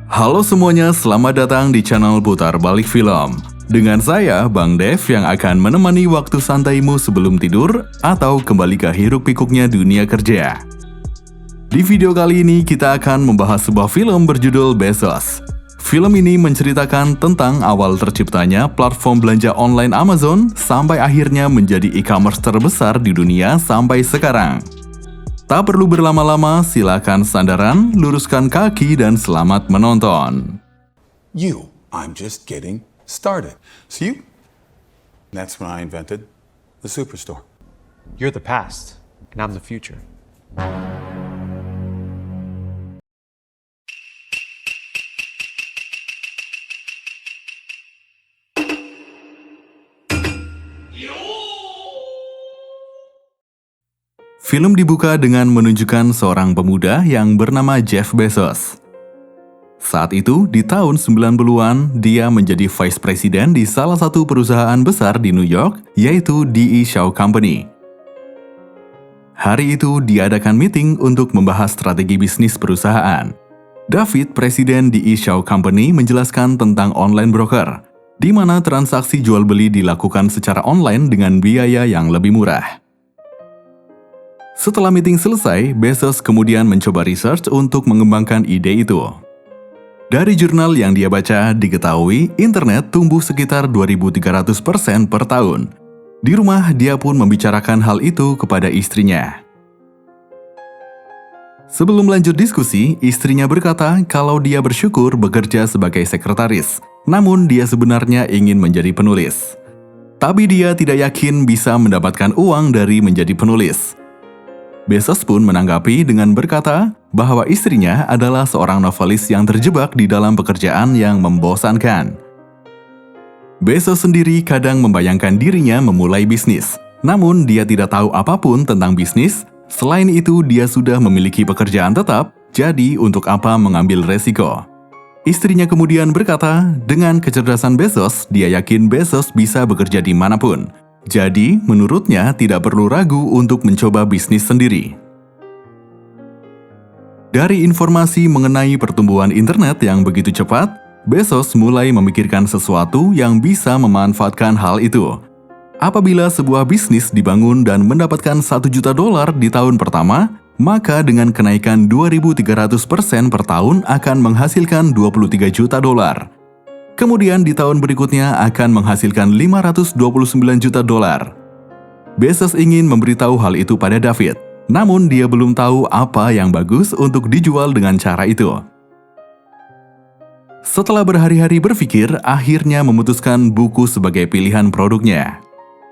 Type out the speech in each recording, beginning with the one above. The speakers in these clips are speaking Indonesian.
Halo semuanya, selamat datang di channel Putar Balik Film. Dengan saya, Bang Dev yang akan menemani waktu santaimu sebelum tidur atau kembali ke hiruk-pikuknya dunia kerja. Di video kali ini kita akan membahas sebuah film berjudul Bezos. Film ini menceritakan tentang awal terciptanya platform belanja online Amazon sampai akhirnya menjadi e-commerce terbesar di dunia sampai sekarang. Tak perlu berlama-lama, silakan sandaran, luruskan kaki, dan selamat menonton. I'm just getting started. So that's when I invented the Superstore. You're the past, and I'm the future. Film dibuka dengan menunjukkan seorang pemuda yang bernama Jeff Bezos. Saat itu, di tahun 90-an, dia menjadi Vice President di salah satu perusahaan besar di New York, yaitu D.E. Shaw Company. Hari itu diadakan meeting untuk membahas strategi bisnis perusahaan. David, Presiden D.E. Shaw Company, menjelaskan tentang online broker, di mana transaksi jual-beli dilakukan secara online dengan biaya yang lebih murah. Setelah meeting selesai, Bezos kemudian mencoba research untuk mengembangkan ide itu. Dari jurnal yang dia baca, diketahui internet tumbuh sekitar 2.300% per tahun. Di rumah, dia pun membicarakan hal itu kepada istrinya. Sebelum lanjut diskusi, istrinya berkata kalau dia bersyukur bekerja sebagai sekretaris, namun dia sebenarnya ingin menjadi penulis. Tapi dia tidak yakin bisa mendapatkan uang dari menjadi penulis. Bezos pun menanggapi dengan berkata bahwa istrinya adalah seorang novelis yang terjebak di dalam pekerjaan yang membosankan. Bezos sendiri kadang membayangkan dirinya memulai bisnis, namun dia tidak tahu apapun tentang bisnis. Selain itu, dia sudah memiliki pekerjaan tetap, jadi untuk apa mengambil resiko? Istrinya kemudian berkata, dengan kecerdasan Bezos, dia yakin Bezos bisa bekerja dimanapun. Jadi, menurutnya tidak perlu ragu untuk mencoba bisnis sendiri. Dari informasi mengenai pertumbuhan internet yang begitu cepat, Bezos mulai memikirkan sesuatu yang bisa memanfaatkan hal itu. Apabila sebuah bisnis dibangun dan mendapatkan $1 juta di tahun pertama, maka dengan kenaikan 2.300% per tahun akan menghasilkan $23 juta. Kemudian di tahun berikutnya akan menghasilkan $529 juta. Bezos ingin memberitahu hal itu pada David, namun dia belum tahu apa yang bagus untuk dijual dengan cara itu. Setelah berhari-hari berpikir, akhirnya memutuskan buku sebagai pilihan produknya.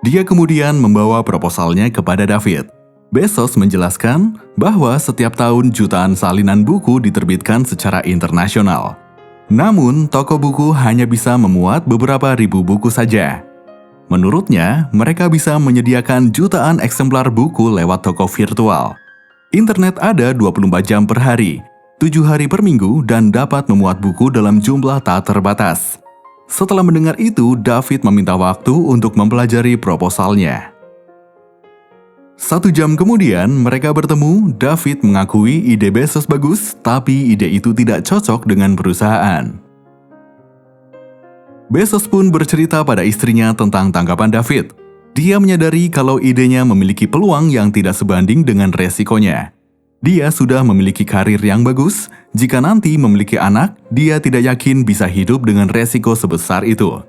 Dia kemudian membawa proposalnya kepada David. Bezos menjelaskan bahwa setiap tahun jutaan salinan buku diterbitkan secara internasional. Namun, toko buku hanya bisa memuat beberapa ribu buku saja. Menurutnya, mereka bisa menyediakan jutaan eksemplar buku lewat toko virtual. Internet ada 24 jam per hari, 7 hari per minggu, dan dapat memuat buku dalam jumlah tak terbatas. Setelah mendengar itu, David meminta waktu untuk mempelajari proposalnya. 1 jam kemudian, mereka bertemu. David mengakui ide Bezos bagus, tapi ide itu tidak cocok dengan perusahaan. Bezos pun bercerita pada istrinya tentang tanggapan David. Dia menyadari kalau idenya memiliki peluang yang tidak sebanding dengan resikonya. Dia sudah memiliki karir yang bagus. Jika nanti memiliki anak, dia tidak yakin bisa hidup dengan resiko sebesar itu.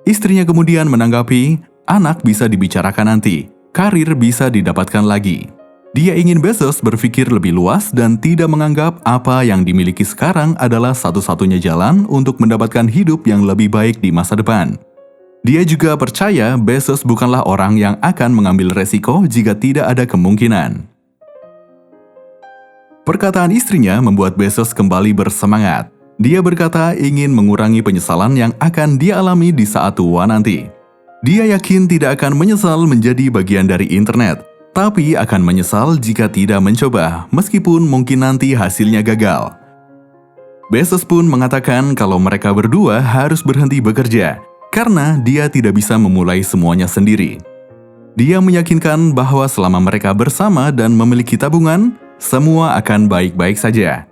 Istrinya kemudian menanggapi, anak bisa dibicarakan nanti. Karir bisa didapatkan lagi. Dia ingin Bezos berpikir lebih luas dan tidak menganggap apa yang dimiliki sekarang adalah satu-satunya jalan untuk mendapatkan hidup yang lebih baik di masa depan. Dia juga percaya Bezos bukanlah orang yang akan mengambil resiko jika tidak ada kemungkinan. Perkataan istrinya membuat Bezos kembali bersemangat. Dia berkata ingin mengurangi penyesalan yang akan dia alami di saat tua nanti. Dia yakin tidak akan menyesal menjadi bagian dari internet, tapi akan menyesal jika tidak mencoba, meskipun mungkin nanti hasilnya gagal. Bezos pun mengatakan kalau mereka berdua harus berhenti bekerja, karena dia tidak bisa memulai semuanya sendiri. Dia meyakinkan bahwa selama mereka bersama dan memiliki tabungan, semua akan baik-baik saja.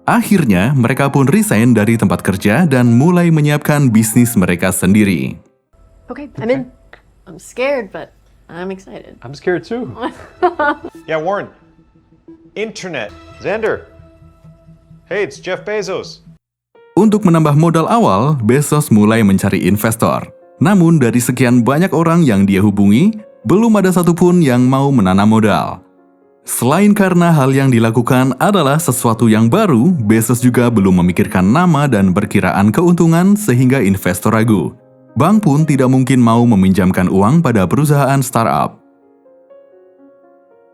Akhirnya, mereka pun resign dari tempat kerja dan mulai menyiapkan bisnis mereka sendiri. Okay, I'm in. I'm scared, but I'm excited. I'm scared too. Yeah, Warren. Internet. Xander. Hey, it's Jeff Bezos. Untuk menambah modal awal, Bezos mulai mencari investor. Namun dari sekian banyak orang yang dia hubungi, belum ada satupun yang mau menanam modal. Selain karena hal yang dilakukan adalah sesuatu yang baru, Bezos juga belum memikirkan nama dan perkiraan keuntungan sehingga investor ragu. Bank pun tidak mungkin mau meminjamkan uang pada perusahaan startup.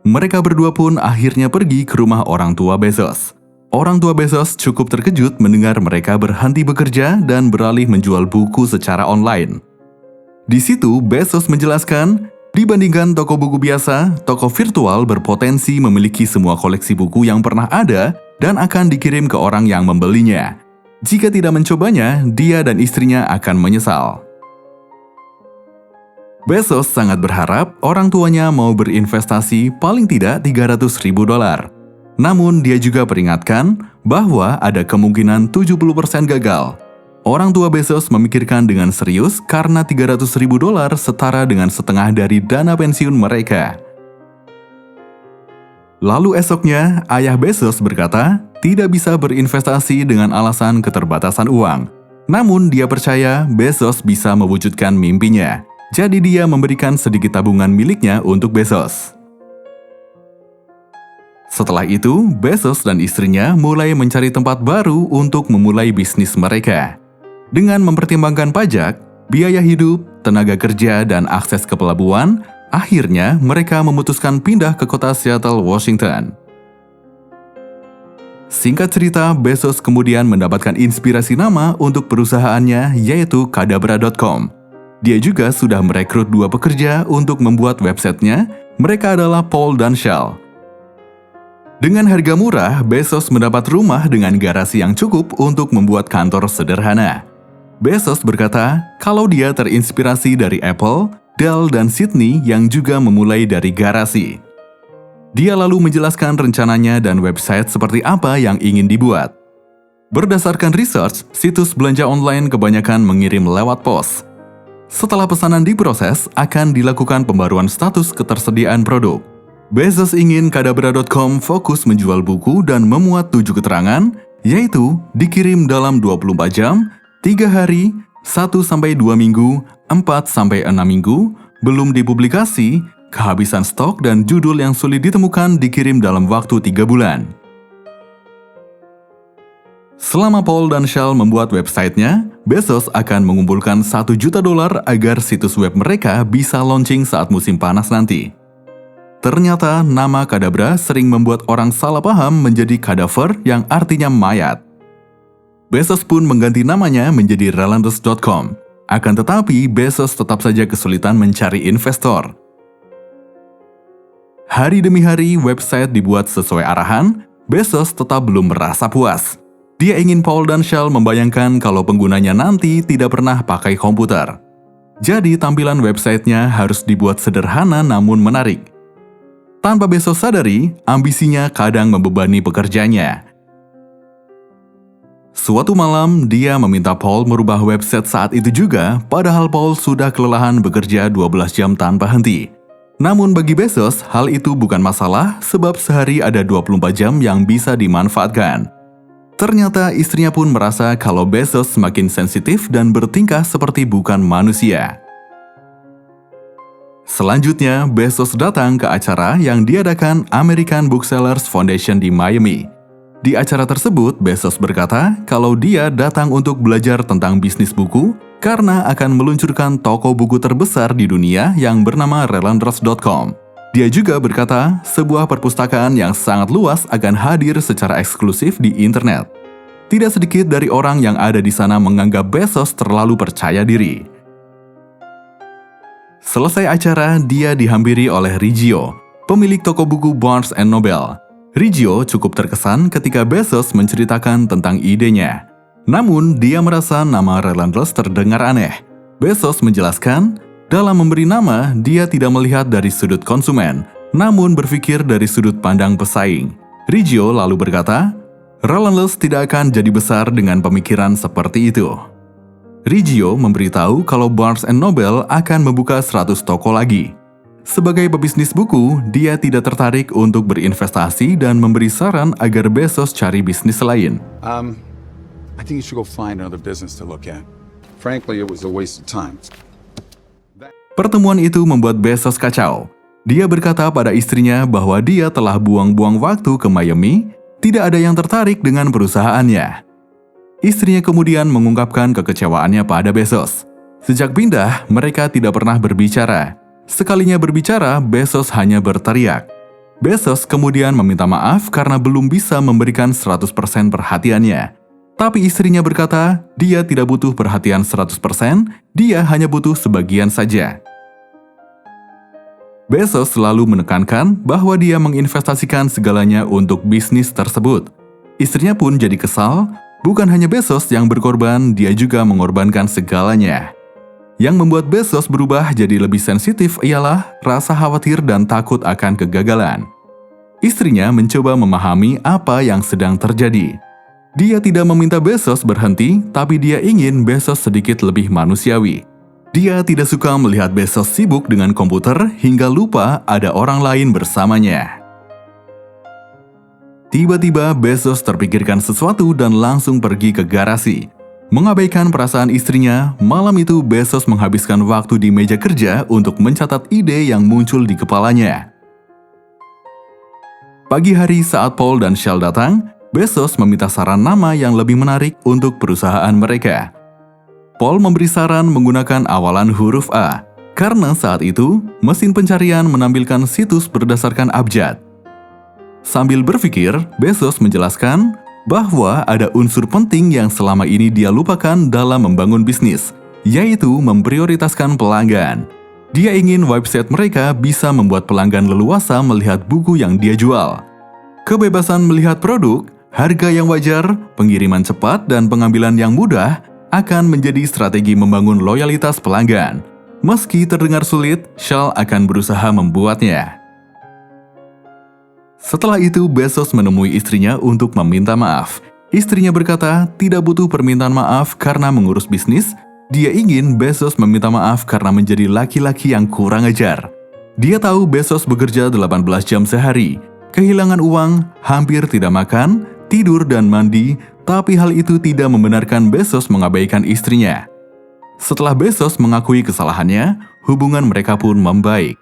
Mereka berdua pun akhirnya pergi ke rumah orang tua Bezos. Orang tua Bezos cukup terkejut mendengar mereka berhenti bekerja dan beralih menjual buku secara online. Di situ, Bezos menjelaskan, dibandingkan toko buku biasa, toko virtual berpotensi memiliki semua koleksi buku yang pernah ada dan akan dikirim ke orang yang membelinya. Jika tidak mencobanya, dia dan istrinya akan menyesal. Bezos sangat berharap orang tuanya mau berinvestasi paling tidak $300.000. Namun dia juga peringatkan bahwa ada kemungkinan 70% gagal. Orang tua Bezos memikirkan dengan serius karena $300.000 setara dengan setengah dari dana pensiun mereka. Lalu esoknya, ayah Bezos berkata tidak bisa berinvestasi dengan alasan keterbatasan uang. Namun dia percaya Bezos bisa mewujudkan mimpinya. Jadi dia memberikan sedikit tabungan miliknya untuk Bezos. Setelah itu, Bezos dan istrinya mulai mencari tempat baru untuk memulai bisnis mereka. Dengan mempertimbangkan pajak, biaya hidup, tenaga kerja, dan akses ke pelabuhan, akhirnya mereka memutuskan pindah ke kota Seattle, Washington. Singkat cerita, Bezos kemudian mendapatkan inspirasi nama untuk perusahaannya, yaitu Kadabra.com. Dia juga sudah merekrut 2 pekerja untuk membuat websitenya. Mereka adalah Paul dan Shell. Dengan harga murah, Bezos mendapat rumah dengan garasi yang cukup untuk membuat kantor sederhana. Bezos berkata kalau dia terinspirasi dari Apple, Dell, dan Sydney yang juga memulai dari garasi. Dia lalu menjelaskan rencananya dan website seperti apa yang ingin dibuat. Berdasarkan research, situs belanja online kebanyakan mengirim lewat pos. Setelah pesanan diproses, akan dilakukan pembaruan status ketersediaan produk. Bezos ingin Kadabra.com fokus menjual buku dan memuat 7 keterangan, yaitu dikirim dalam 24 jam, 3 hari, 1-2 minggu, 4-6 minggu, belum dipublikasi, kehabisan stok dan judul yang sulit ditemukan dikirim dalam waktu 3 bulan. Selama Paul dan Shell membuat websitenya, Bezos akan mengumpulkan $1 juta agar situs web mereka bisa launching saat musim panas nanti. Ternyata nama Kadabra sering membuat orang salah paham menjadi Cadaver yang artinya mayat. Bezos pun mengganti namanya menjadi Relentless.com. Akan tetapi, Bezos tetap saja kesulitan mencari investor. Hari demi hari, website dibuat sesuai arahan, Bezos tetap belum merasa puas. Dia ingin Paul dan Shell membayangkan kalau penggunanya nanti tidak pernah pakai komputer. Jadi, tampilan websitenya harus dibuat sederhana namun menarik. Tanpa Bezos sadari, ambisinya kadang membebani pekerjanya. Suatu malam, dia meminta Paul merubah website saat itu juga, padahal Paul sudah kelelahan bekerja 12 jam tanpa henti. Namun bagi Bezos, hal itu bukan masalah sebab sehari ada 24 jam yang bisa dimanfaatkan. Ternyata istrinya pun merasa kalau Bezos semakin sensitif dan bertingkah seperti bukan manusia. Selanjutnya, Bezos datang ke acara yang diadakan American Booksellers Foundation di Miami. Di acara tersebut, Bezos berkata kalau dia datang untuk belajar tentang bisnis buku karena akan meluncurkan toko buku terbesar di dunia yang bernama Relentless.com. Dia juga berkata sebuah perpustakaan yang sangat luas akan hadir secara eksklusif di internet. Tidak sedikit dari orang yang ada di sana menganggap Bezos terlalu percaya diri. Selesai acara, dia dihampiri oleh Riggio, pemilik toko buku Barnes & Noble. Riggio cukup terkesan ketika Bezos menceritakan tentang idenya. Namun, dia merasa nama Relentless terdengar aneh. Bezos menjelaskan, dalam memberi nama, dia tidak melihat dari sudut konsumen, namun berpikir dari sudut pandang pesaing. Riggio lalu berkata, Relentless tidak akan jadi besar dengan pemikiran seperti itu. Riggio memberitahu kalau Barnes & Noble akan membuka 100 toko lagi. Sebagai pebisnis buku, dia tidak tertarik untuk berinvestasi dan memberi saran agar Bezos cari bisnis lain. I think you should go find another business to look at. Frankly, it was a waste of time. Pertemuan itu membuat Bezos kacau. Dia berkata pada istrinya bahwa dia telah buang-buang waktu ke Miami, tidak ada yang tertarik dengan perusahaannya. Istrinya kemudian mengungkapkan kekecewaannya pada Bezos. Sejak pindah, mereka tidak pernah berbicara. Sekalinya berbicara, Bezos hanya berteriak. Bezos kemudian meminta maaf karena belum bisa memberikan 100% perhatiannya. Tapi istrinya berkata, dia tidak butuh perhatian 100%, dia hanya butuh sebagian saja. Bezos selalu menekankan bahwa dia menginvestasikan segalanya untuk bisnis tersebut. Istrinya pun jadi kesal, bukan hanya Bezos yang berkorban, dia juga mengorbankan segalanya. Yang membuat Bezos berubah jadi lebih sensitif ialah rasa khawatir dan takut akan kegagalan. Istrinya mencoba memahami apa yang sedang terjadi. Dia tidak meminta Bezos berhenti, tapi dia ingin Bezos sedikit lebih manusiawi. Dia tidak suka melihat Bezos sibuk dengan komputer hingga lupa ada orang lain bersamanya. Tiba-tiba Bezos terpikirkan sesuatu dan langsung pergi ke garasi. Mengabaikan perasaan istrinya, malam itu Bezos menghabiskan waktu di meja kerja untuk mencatat ide yang muncul di kepalanya. Pagi hari saat Paul dan Shell datang, Bezos meminta saran nama yang lebih menarik untuk perusahaan mereka. Paul memberi saran menggunakan awalan huruf A, karena saat itu mesin pencarian menampilkan situs berdasarkan abjad. Sambil berpikir, Bezos menjelaskan bahwa ada unsur penting yang selama ini dia lupakan dalam membangun bisnis, yaitu memprioritaskan pelanggan. Dia ingin website mereka bisa membuat pelanggan leluasa melihat buku yang dia jual. Kebebasan melihat produk, harga yang wajar, pengiriman cepat, dan pengambilan yang mudah akan menjadi strategi membangun loyalitas pelanggan. Meski terdengar sulit, Shell akan berusaha membuatnya. Setelah itu, Bezos menemui istrinya untuk meminta maaf. Istrinya berkata tidak butuh permintaan maaf karena mengurus bisnis. Dia ingin Bezos meminta maaf karena menjadi laki-laki yang kurang ajar. Dia tahu Bezos bekerja 18 jam sehari, kehilangan uang, hampir tidak makan, tidur dan mandi, tapi hal itu tidak membenarkan Bezos mengabaikan istrinya. Setelah Bezos mengakui kesalahannya, hubungan mereka pun membaik.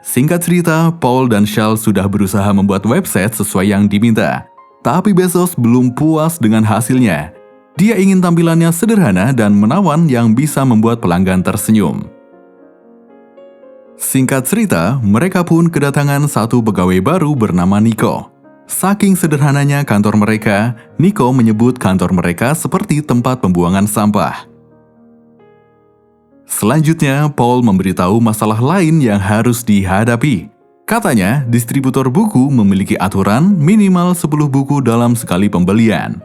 Singkat cerita, Paul dan Shell sudah berusaha membuat website sesuai yang diminta. Tapi Bezos belum puas dengan hasilnya. Dia ingin tampilannya sederhana dan menawan yang bisa membuat pelanggan tersenyum. Singkat cerita, mereka pun kedatangan satu pegawai baru bernama Nico. Saking sederhananya kantor mereka, Nico menyebut kantor mereka seperti tempat pembuangan sampah. Selanjutnya, Paul memberitahu masalah lain yang harus dihadapi. Katanya, distributor buku memiliki aturan minimal 10 buku dalam sekali pembelian.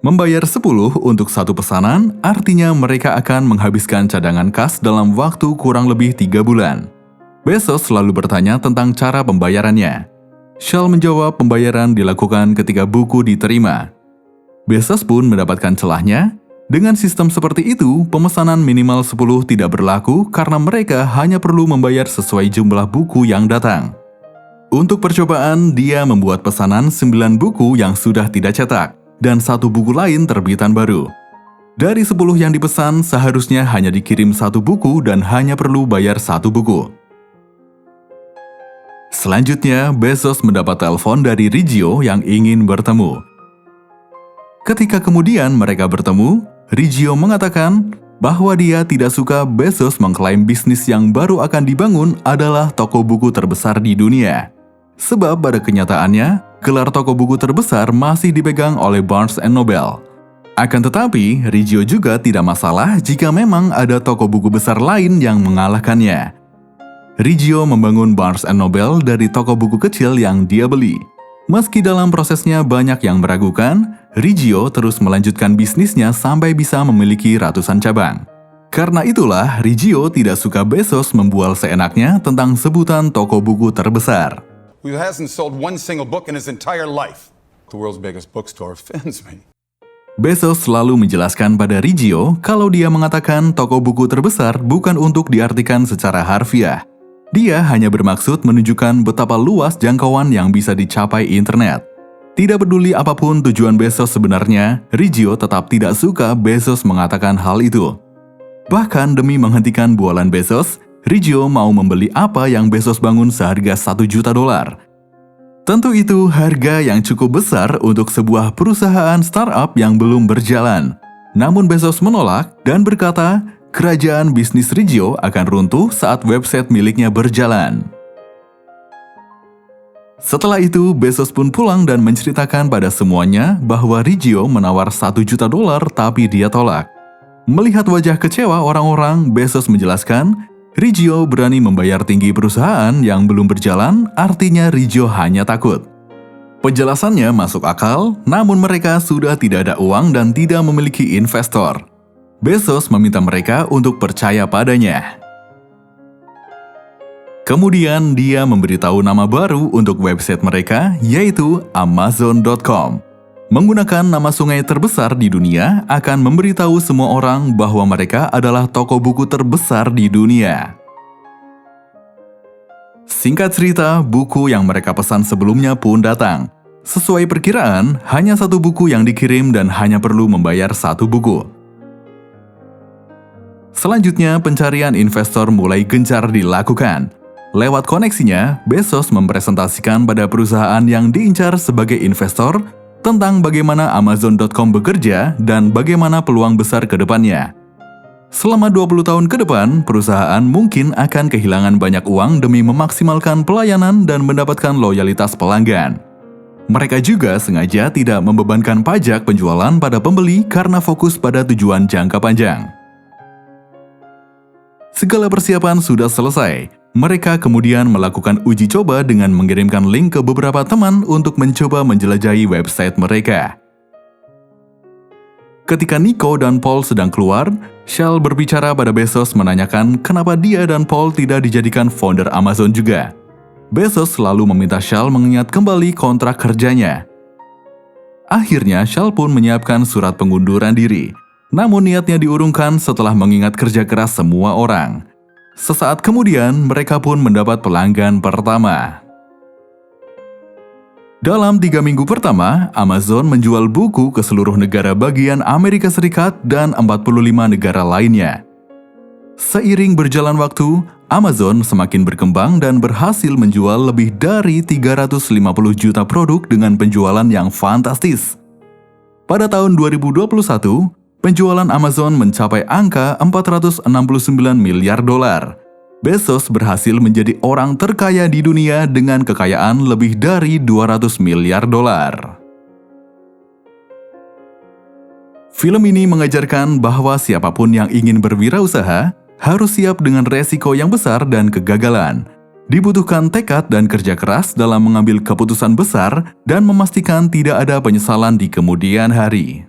Membayar 10 untuk satu pesanan, artinya mereka akan menghabiskan cadangan kas dalam waktu kurang lebih 3 bulan. Bezos selalu bertanya tentang cara pembayarannya. Shell menjawab pembayaran dilakukan ketika buku diterima. Bezos pun mendapatkan celahnya. Dengan sistem seperti itu, pemesanan minimal 10 tidak berlaku karena mereka hanya perlu membayar sesuai jumlah buku yang datang. Untuk percobaan, dia membuat pesanan 9 buku yang sudah tidak cetak dan 1 buku lain terbitan baru. Dari 10 yang dipesan, seharusnya hanya dikirim 1 buku dan hanya perlu bayar 1 buku. Selanjutnya, Bezos mendapat telepon dari Riggio yang ingin bertemu. Ketika kemudian mereka bertemu, Riggio mengatakan bahwa dia tidak suka Bezos mengklaim bisnis yang baru akan dibangun adalah toko buku terbesar di dunia. Sebab pada kenyataannya, gelar toko buku terbesar masih dipegang oleh Barnes & Noble. Akan tetapi, Riggio juga tidak masalah jika memang ada toko buku besar lain yang mengalahkannya. Riggio membangun Barnes & Noble dari toko buku kecil yang dia beli. Meski dalam prosesnya banyak yang meragukan, Riggio terus melanjutkan bisnisnya sampai bisa memiliki ratusan cabang. Karena itulah, Riggio tidak suka Bezos membual seenaknya tentang sebutan toko buku terbesar. Who hasn't sold one single book in his entire life. the world's biggest bookstore offends me. Bezos selalu menjelaskan pada Rijio kalau dia mengatakan toko buku terbesar bukan untuk diartikan secara harfiah. Dia hanya bermaksud menunjukkan betapa luas jangkauan yang bisa dicapai internet. Tidak peduli apapun tujuan Bezos sebenarnya, Rijio tetap tidak suka Bezos mengatakan hal itu. Bahkan demi menghentikan bualan Bezos, Rijio mau membeli apa yang Bezos bangun seharga $1 juta. Tentu itu harga yang cukup besar untuk sebuah perusahaan startup yang belum berjalan. Namun Bezos menolak dan berkata, kerajaan bisnis Rijio akan runtuh saat website miliknya berjalan. Setelah itu, Bezos pun pulang dan menceritakan pada semuanya bahwa Rijio menawar $1 juta tapi dia tolak. Melihat wajah kecewa orang-orang, Bezos menjelaskan, Rijio berani membayar tinggi perusahaan yang belum berjalan, artinya Rijio hanya takut. Penjelasannya masuk akal, namun mereka sudah tidak ada uang dan tidak memiliki investor. Bezos meminta mereka untuk percaya padanya. Kemudian dia memberitahu nama baru untuk website mereka, yaitu Amazon.com. Menggunakan nama sungai terbesar di dunia akan memberitahu semua orang bahwa mereka adalah toko buku terbesar di dunia. Singkat cerita, buku yang mereka pesan sebelumnya pun datang. Sesuai perkiraan, hanya 1 buku yang dikirim dan hanya perlu membayar 1 buku. Selanjutnya, pencarian investor mulai gencar dilakukan. Lewat koneksinya, Bezos mempresentasikan pada perusahaan yang diincar sebagai investor tentang bagaimana Amazon.com bekerja dan bagaimana peluang besar ke depannya. Selama 20 tahun ke depan, perusahaan mungkin akan kehilangan banyak uang demi memaksimalkan pelayanan dan mendapatkan loyalitas pelanggan. Mereka juga sengaja tidak membebankan pajak penjualan pada pembeli karena fokus pada tujuan jangka panjang. Segala persiapan sudah selesai. Mereka kemudian melakukan uji coba dengan mengirimkan link ke beberapa teman untuk mencoba menjelajahi website mereka. Ketika Nico dan Paul sedang keluar, Shell berbicara pada Bezos menanyakan kenapa dia dan Paul tidak dijadikan founder Amazon juga. Bezos selalu meminta Shell mengingat kembali kontrak kerjanya. Akhirnya Shell pun menyiapkan surat pengunduran diri. Namun niatnya diurungkan setelah mengingat kerja keras semua orang. Sesaat kemudian, mereka pun mendapat pelanggan pertama. Dalam 3 minggu pertama, Amazon menjual buku ke seluruh negara bagian Amerika Serikat dan 45 negara lainnya. Seiring berjalan waktu, Amazon semakin berkembang dan berhasil menjual lebih dari 350 juta produk dengan penjualan yang fantastis. Pada tahun 2021, penjualan Amazon mencapai angka $469 miliar. Bezos berhasil menjadi orang terkaya di dunia dengan kekayaan lebih dari $200 miliar. Film ini mengajarkan bahwa siapapun yang ingin berwirausaha harus siap dengan resiko yang besar dan kegagalan. Dibutuhkan tekad dan kerja keras dalam mengambil keputusan besar dan memastikan tidak ada penyesalan di kemudian hari.